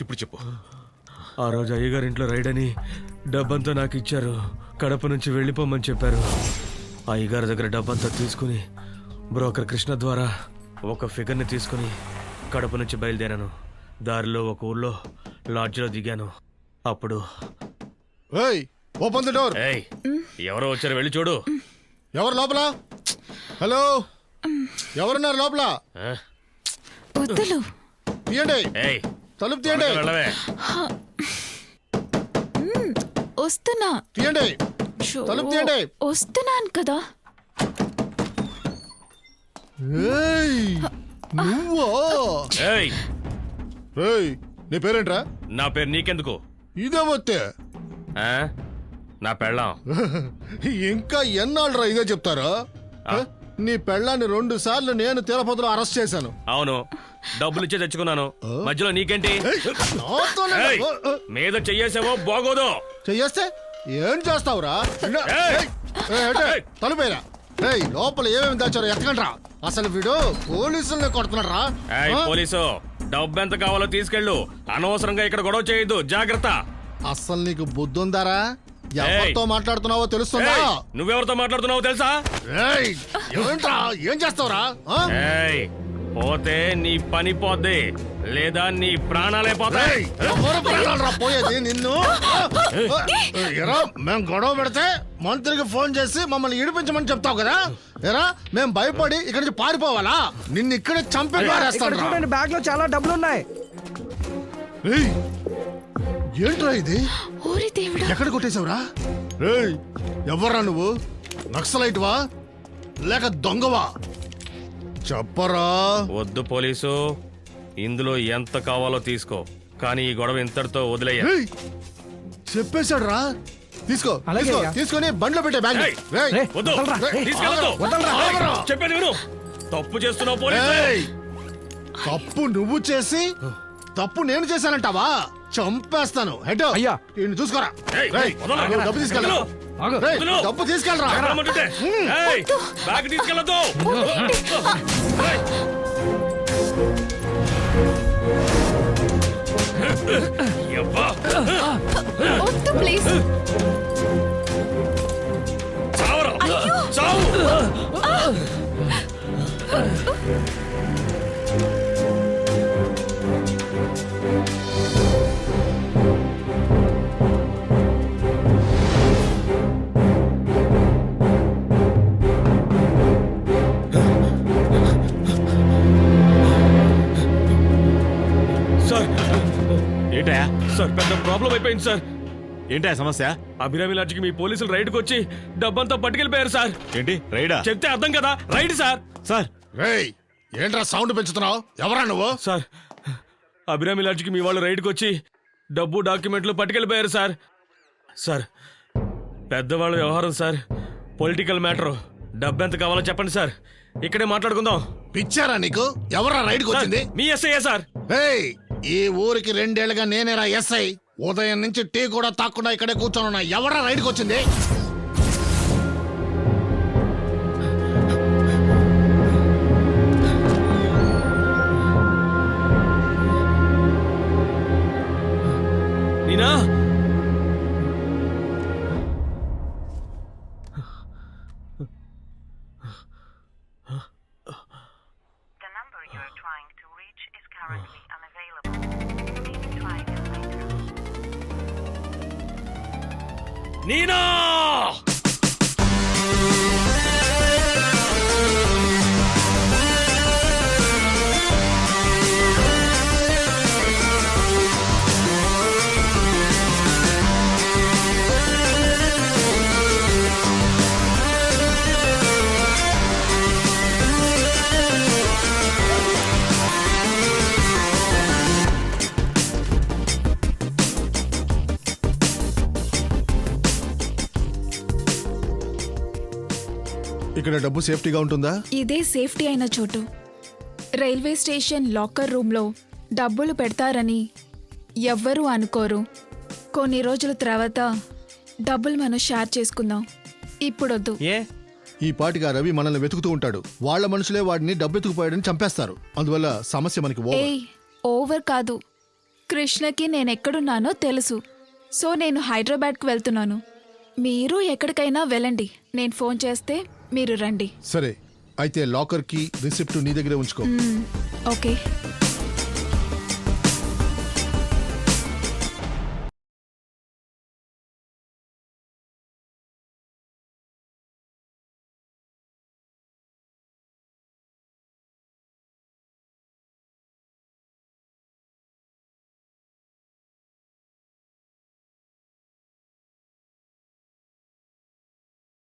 ఇప్పుడు చెప్పు. ఆ రోజు అయ్యగారింట్లో రైడ్ అని డబ్బంతా నాకు ఇచ్చారు. కడప నుంచి వెళ్ళిపోమని చెప్పారు. అయ్యగారి దగ్గర డబ్బంతా తీసుకుని బ్రోకర్ కృష్ణ ద్వారా ఒక ఫిగర్ని తీసుకుని కడప నుంచి బయలుదేరాను. దారిలో ఒక ఊర్లో లాడ్జ్లో దిగాను. అప్పుడు ఓపెన్ ది డోర్. ఏయ్, ఎవరో వచ్చారు, వెళ్ళి చూడు. ఎవరు లోపల? హలో, ఎవరున్నారు లోపల? వద్దులు తీయండి, ఏయ్, తలుపు తీయండి. వెళ్ళవే. వస్తున్నా. తీయండి, షో, తలుపు తీయండి. వస్తున్నాను కదా. ఏయ్, నువ్వా? ఏయ్, ఏయ్, నీ పేరేంట్రా? నా పేరు నీకెందుకు? ఇదే వస్తే ఆ? నా పెళ్ళాం. ఇంకా ఎన్నాళ్ళరా ఇదే చెప్తారా? నీ పెళ్ళాన్ని 2 సార్లు నేను తిరుపతిలో అరెస్ట్ చేశాను. అవును, డబ్బులు ఇచ్చే తెచ్చుకున్నాను. మధ్యలో నీకేంటి? నాతోనే ఏయ్, మీద చెయ్యేసావో బాగోదు. చెయ్యేస్తే ఏం చేస్తావురా? ఏయ్! తలుపేరా. ఏయ్, లోపల ఏమేమి దాచారో ఎత్తకండ్రా. అసలు వీడు పోలీసుల్ని కొడుతున్నారా? ఏయ్, పోలీసు, డబ్బు ఎంత కావాలో తీసుకెళ్ళు. అనవసరంగా ఇక్కడ గొడవ చేయొద్దు, జాగ్రత్త. అసలు నీకు బుద్ధుందారా? ఎవరితో మాట్లాడుతున్నావో తెలుస్తుందా? ఏయ్, నువ్వెవరితో మాట్లాడుతున్నావో తెలుసా? ఏయ్, ఏంట్రా? ఏం చేస్తావురా? ఏయ్, పోతే నీ పని పోద్ది, లేదా నీ ప్రాణాలే పోతాయి. ఏయ్, ఎవరు ప్రాణాలురా పోయేది? నిన్ను ఎరా, మేము గొడవ పెడితే మంత్రికి ఫోన్ చేసి మమ్మల్ని ఇడిపించమని చెప్తావు కదా? ఎరా, మేము భయపడి ఇక్కడి నుంచి పారిపోవాలా? నిన్ను ఇక్కడే చంపే పారేస్తాను. చూడండి, బ్యాగ్ లో చాలా డబ్బులు ఉన్నాయి. ఏంట్రా ఇది? ఓరి దేవుడా, ఎక్కడ కొట్టేశావురా? ఏయ్, ఎవర్రా నువ్వు? నక్సలైట్ వా లేక దొంగవా? చెప్పరా. వద్దు పోలీసు, ఇందులో ఎంత కావాలో తీసుకో, కానీ ఈ గొడవ ఇంతటితో వదిలేయ. ఏయ్, చెప్పేశాడు రా. తీసుకో, అలాగే తీసుకో, అయ్యా. తీసుకొని బండ్లో పెట్టే బ్యాగ్. ఏయ్, వద్దు, తీసుకెళ్ళొద్దు. చెప్పేది విను. తప్పు చేస్తున్నావు పోలీసు. తప్పు నువ్వు చేసి తప్పు నేను చేశానంటావా? చంపేస్తాను. హెడ్ అయ్యా. ఈయన్ని చూసుకోరా. ఏయ్, రేయ్, వదలు. నువ్వు డబ్బు తీసుకెళ్ళరా. ఆగు. రేయ్, వదలు. డబ్బు తీసుకెళ్ళరా. రమ్మంటుంటే. ఏయ్, బ్యాగ్ తీసుకెళ్ళొద్దు. ఏయ్. యబ్బా. వద్దు ప్లీజ్. చావరా. చావు. సార్, ఏంటయా? సార్, పెద్ద ప్రాబ్లం అయిపోయింది సార్. ఏంటయా సమస్య? అభిరామి లాడ్జికి మీ పోలీసులు రైడ్కి వచ్చి డబ్బంతా పట్టుకెళ్ళిపోయారు సార్. ఏంటి రైడా? చెప్తే అర్థం కదా, రైడ్ సార్. సార్, రేయ్, ఏంట్రా సౌండ్ పెంచుతున్నావు? ఎవరా నువ్వు? సార్, అభిరామి లాడ్జికి మీ వాళ్ళు రైడ్కి వచ్చి డబ్బు డాక్యుమెంట్లు పట్టుకెళ్ళిపోయారు సార్. సార్, పెద్దవాళ్ళ వ్యవహారం సార్, పొలిటికల్ మ్యాటర్. డబ్బు ఎంత కావాలో చెప్పండి సార్, ఇక్కడే మాట్లాడుకుందాం. పిచ్చారా నీకు? ఎవరా రైడ్కి వచ్చింది? మీ ఎస్ఐ సార్. ఏయ్, ఈ ఊరికి 2 ఏళ్లుగా నేనేరా ఎస్ఐ. ఉదయం నుంచి టీ కూడా తాకుండా ఇక్కడే కూర్చొని ఎవరా రైడ్కి వచ్చింది? Neena? The number you are trying to reach is currently unavailable. Please try again later. Neena! ఇక్కడ డబ్బు సేఫ్టీగా ఉంటుందా? ఇదే సేఫ్టీ అయిన చోటు. రైల్వే స్టేషన్ లాకర్ రూమ్లో డబ్బులు పెడతారని ఎవ్వరూ అనుకోరు. కొన్ని రోజుల తర్వాత డబ్బులు మనం షేర్ చేసుకుందాం. ఇప్పుడొద్దు. ఏ ఈ పాటిగా రవి మనల్ని వెతుకుతూ ఉంటాడు. వాళ్ళ మనుషులే వాడిని డబ్బెత్తుకుపోయాడని చంపేస్తారు. అందువల్ల సమస్య మనకి ఓవర్. ఏయ్, ఓవర్ కాదు. కృష్ణకి నేనెక్కడున్నానో తెలుసు. సో నేను హైదరాబాద్కి వెళ్తున్నాను. మీరు ఎక్కడికైనా వెళ్ళండి. నేను ఫోన్ చేస్తే మీరు రండి. సరే అయితే లాకర్ కి రిసిప్ట్ నీ దగ్గరే ఉంచుకో. ఓకే.